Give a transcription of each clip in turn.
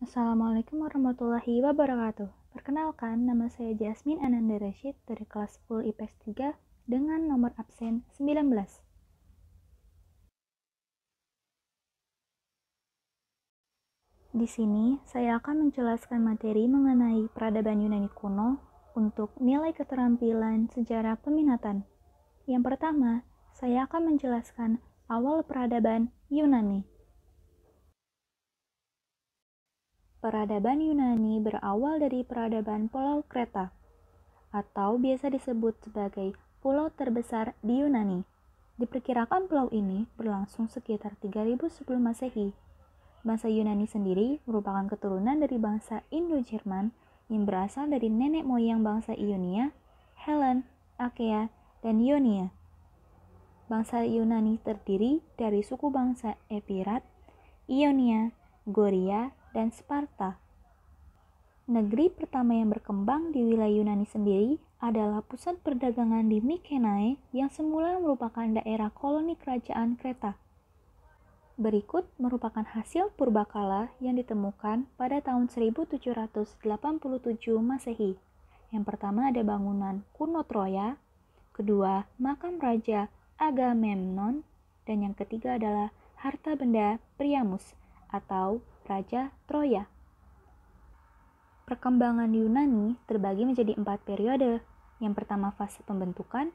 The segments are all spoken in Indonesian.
Assalamualaikum warahmatullahi wabarakatuh. Perkenalkan, nama saya Jasmine Ananda Rashid dari kelas 10 IPS 3 dengan nomor absen 19. Di sini, saya akan menjelaskan materi mengenai peradaban Yunani kuno untuk nilai keterampilan sejarah peminatan. Yang pertama, saya akan menjelaskan awal peradaban Yunani. Peradaban Yunani berawal dari peradaban Pulau Kreta, atau biasa disebut sebagai pulau terbesar di Yunani. Diperkirakan pulau ini berlangsung sekitar 3000 sebelum Masehi. Bangsa Yunani sendiri merupakan keturunan dari bangsa Indo-Jerman yang berasal dari nenek moyang bangsa Ionia, Helen, Achaea, dan Ionia. Bangsa Yunani terdiri dari suku bangsa Epirat, Ionia, Goria, dan Sparta. Negeri pertama yang berkembang di wilayah Yunani sendiri adalah pusat perdagangan di Mykenae yang semula merupakan daerah koloni kerajaan Kreta. Berikut merupakan hasil purbakala yang ditemukan pada tahun 1787 Masehi. Yang pertama ada bangunan kuno Troya, kedua makam Raja Agamemnon, dan yang ketiga adalah harta benda Priamus atau Raja Troya. Perkembangan Yunani terbagi menjadi 4 periode. Yang pertama fase pembentukan,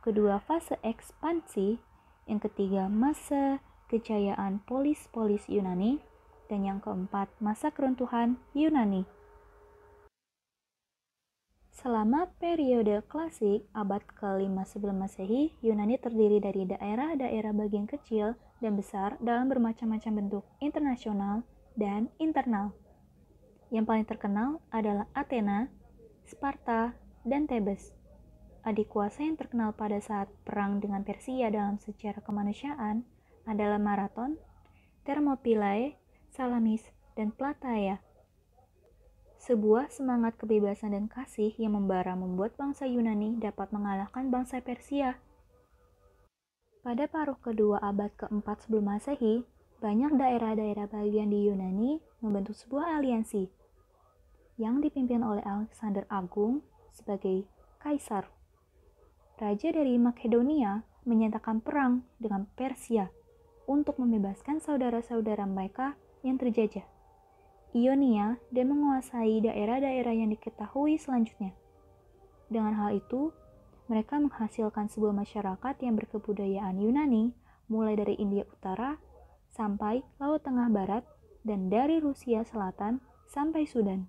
kedua fase ekspansi, yang ketiga masa kejayaan polis-polis Yunani, dan yang keempat masa keruntuhan Yunani. Selama periode klasik abad ke-5 sebelum Masehi, Yunani terdiri dari daerah-daerah bagian kecil dan besar dalam bermacam-macam bentuk internasional dan internal. Yang paling terkenal adalah Athena, Sparta, dan Thebes. Adik kuasa yang terkenal pada saat perang dengan Persia dalam sejarah kemanusiaan adalah Marathon, Thermopylae, Salamis, dan Plataea. Sebuah semangat kebebasan dan kasih yang membara membuat bangsa Yunani dapat mengalahkan bangsa Persia. Pada paruh kedua abad ke-4 sebelum Masehi, banyak daerah-daerah bagian di Yunani membentuk sebuah aliansi yang dipimpin oleh Alexander Agung sebagai kaisar. Raja dari Makedonia menyatakan perang dengan Persia untuk membebaskan saudara-saudara mereka yang terjajah, Ionia, dan menguasai daerah-daerah yang diketahui selanjutnya. Dengan hal itu, mereka menghasilkan sebuah masyarakat yang berkebudayaan Yunani, mulai dari India Utara sampai Laut Tengah Barat dan dari Rusia Selatan sampai Sudan.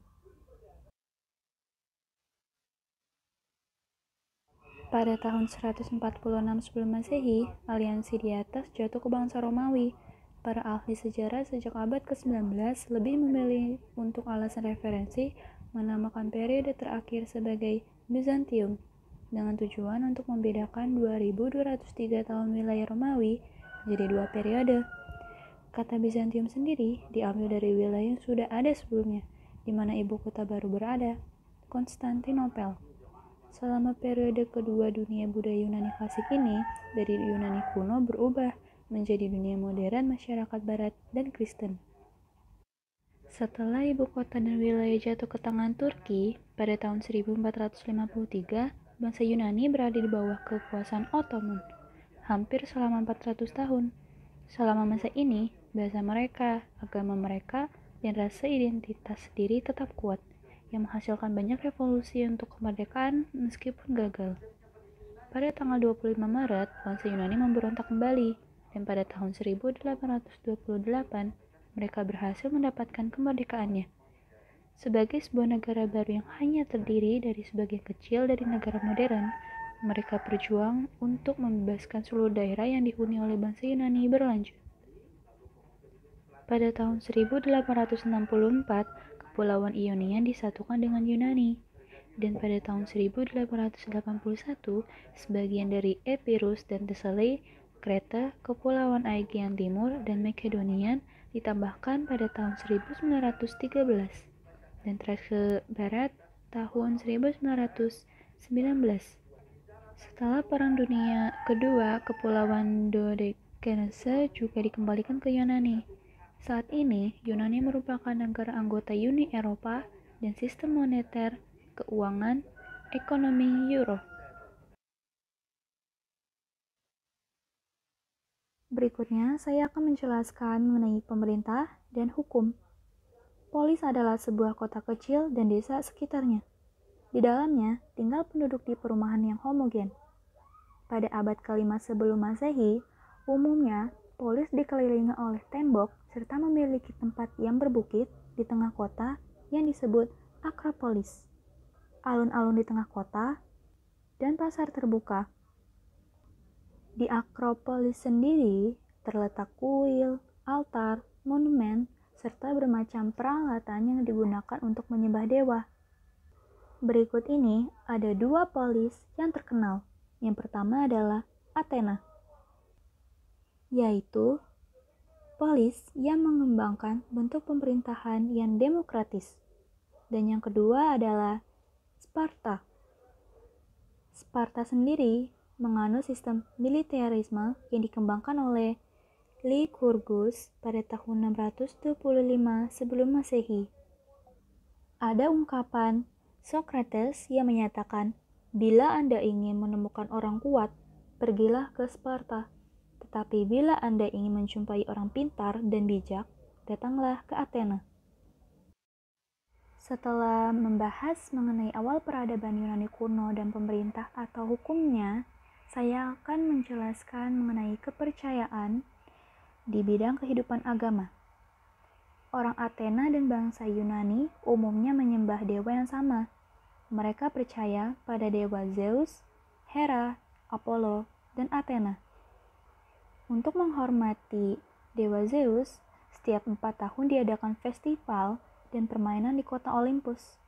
Pada tahun 146 sebelum Masehi, aliansi di atas jatuh ke bangsa Romawi. Para ahli sejarah sejak abad ke-19 lebih memilih untuk alasan referensi menamakan periode terakhir sebagai Byzantium, dengan tujuan untuk membedakan 2203 tahun wilayah Romawi menjadi dua periode. Kata Byzantium sendiri diambil dari wilayah yang sudah ada sebelumnya, di mana ibu kota baru berada, Konstantinopel. Selama periode kedua dunia budaya Yunani klasik ini, dari Yunani kuno berubah menjadi dunia modern masyarakat barat dan Kristen. Setelah ibu kota dan wilayah jatuh ke tangan Turki pada tahun 1453, bangsa Yunani berada di bawah kekuasaan Ottoman hampir selama 400 tahun. Selama masa ini, bahasa mereka, agama mereka, dan rasa identitas diri tetap kuat, yang menghasilkan banyak revolusi untuk kemerdekaan meskipun gagal. Pada tanggal 25 Maret, bangsa Yunani memberontak kembali, dan pada tahun 1828, mereka berhasil mendapatkan kemerdekaannya. Sebagai sebuah negara baru yang hanya terdiri dari sebagian kecil dari negara modern, mereka berjuang untuk membebaskan seluruh daerah yang dihuni oleh bangsa Yunani berlanjut. Pada tahun 1864, Kepulauan Ionia disatukan dengan Yunani, dan pada tahun 1881, sebagian dari Epirus dan Thessaly, Kreta, Kepulauan Aegean Timur, dan Makedonia ditambahkan pada tahun 1913, dan terakhir ke barat tahun 1919. Setelah Perang Dunia Kedua, Kepulauan Dodecanese juga dikembalikan ke Yunani. Saat ini, Yunani merupakan negara anggota Uni Eropa dan sistem moneter, keuangan, ekonomi Euro. Berikutnya, saya akan menjelaskan mengenai pemerintah dan hukum. Polis adalah sebuah kota kecil dan desa sekitarnya. Di dalamnya, tinggal penduduk di perumahan yang homogen. Pada abad ke-5 sebelum Masehi, umumnya polis dikelilingi oleh tembok serta memiliki tempat yang berbukit di tengah kota yang disebut Akropolis, alun-alun di tengah kota, dan pasar terbuka. Di Akropolis sendiri terletak kuil, altar, monumen, serta bermacam peralatan yang digunakan untuk menyembah dewa. Berikut ini ada dua polis yang terkenal. Yang pertama adalah Athena, yaitu polis yang mengembangkan bentuk pemerintahan yang demokratis. Dan yang kedua adalah Sparta. Sparta sendiri menganut sistem militerisme yang dikembangkan oleh Lycurgus pada tahun 625 sebelum Masehi. Ada ungkapan Socrates yang menyatakan, bila Anda ingin menemukan orang kuat, pergilah ke Sparta. Tetapi bila Anda ingin menjumpai orang pintar dan bijak, datanglah ke Athena. Setelah membahas mengenai awal peradaban Yunani kuno dan pemerintah atau hukumnya, saya akan menjelaskan mengenai kepercayaan di bidang kehidupan agama. Orang Athena dan bangsa Yunani umumnya menyembah dewa yang sama. Mereka percaya pada dewa Zeus, Hera, Apollo, dan Athena. Untuk menghormati dewa Zeus, setiap 4 tahun diadakan festival dan permainan di kota Olympus.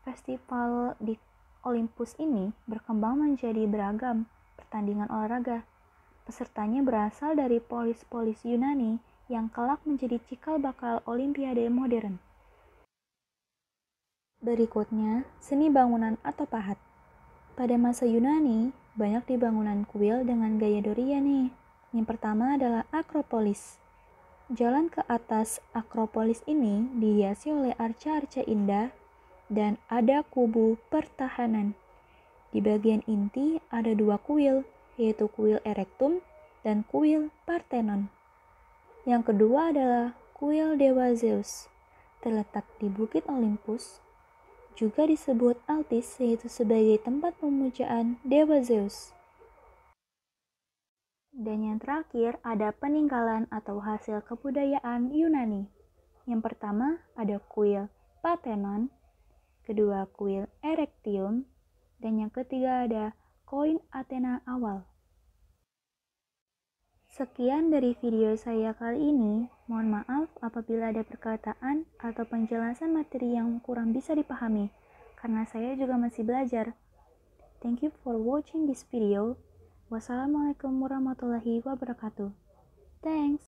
Festival di Olympus ini berkembang menjadi beragam pertandingan olahraga. Pesertanya berasal dari polis-polis Yunani yang kelak menjadi cikal bakal Olimpiade modern. Berikutnya, seni bangunan atau pahat. Pada masa Yunani, banyak dibangunan kuil dengan gaya Dorian nih. Yang pertama adalah Akropolis. Jalan ke atas Akropolis ini dihiasi oleh arca-arca indah dan ada kubu pertahanan. Di bagian inti ada 2 kuil, yaitu kuil Erectum dan kuil Parthenon. Yang kedua adalah kuil Dewa Zeus, terletak di Bukit Olympus, juga disebut Altis, yaitu sebagai tempat pemujaan Dewa Zeus. Dan yang terakhir ada peninggalan atau hasil kebudayaan Yunani. Yang pertama ada kuil Parthenon, kedua kuil Erectium, dan yang ketiga ada koin Athena awal. Sekian dari video saya kali ini. Mohon maaf apabila ada perkataan atau penjelasan materi yang kurang bisa dipahami, karena saya juga masih belajar. Thank you for watching this video. Wassalamualaikum warahmatullahi wabarakatuh. Thanks.